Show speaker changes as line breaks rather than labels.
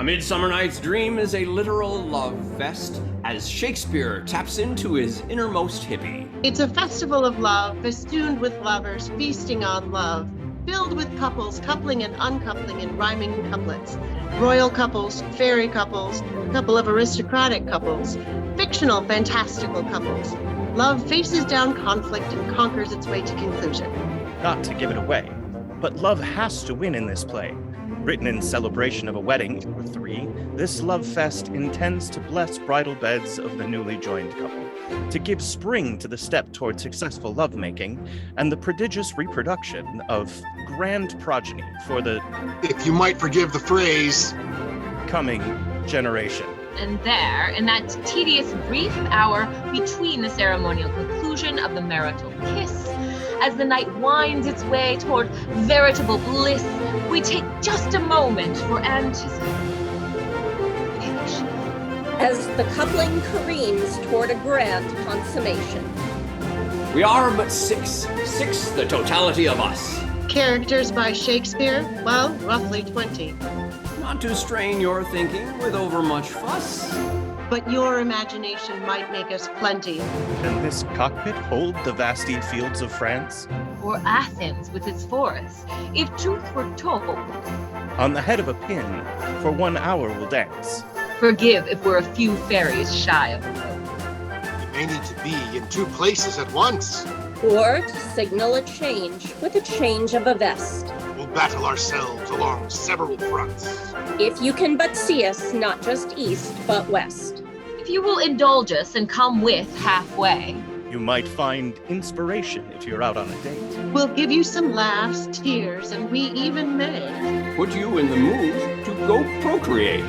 A Midsummer Night's Dream is a literal love fest as Shakespeare taps into his innermost hippie.
It's a festival of love, festooned with lovers, feasting on love, filled with couples, coupling and uncoupling in rhyming couplets. Royal couples, fairy couples, a couple of aristocratic couples, fictional, fantastical couples. Love faces down conflict and conquers its way to conclusion.
Not to give it away, but love has to win in this play. Written in celebration of a wedding, or three, this love fest intends to bless bridal beds of the newly joined couple, to give spring to the step toward successful lovemaking, and the prodigious reproduction of grand progeny for the,
if you might forgive the phrase,
coming generation.
And there, in that tedious brief hour between the ceremonial conclusion of the marital kiss, as the night winds its way toward veritable bliss, we take just a moment for anticipation.
As the coupling careens toward a grand consummation.
We are but six, the totality of us.
Characters by Shakespeare, well, roughly 20.
Not to strain your thinking with overmuch fuss.
But your imagination might make us plenty.
Can this cockpit hold the vasty fields of France?
Or Athens with its forests, if truth were told.
On the head of a pin, for 1 hour we'll dance.
Forgive if we're a few fairies shy of the road.
we may need to be in two places at once.
Or to signal a change with a change of a vest.
We'll battle ourselves along several fronts.
If you can but see us, not just east, but west.
If you will indulge us and come with halfway.
You might find inspiration if you're out on a date.
We'll give you some laughs, tears, and we even may
Put you in the mood to go procreate.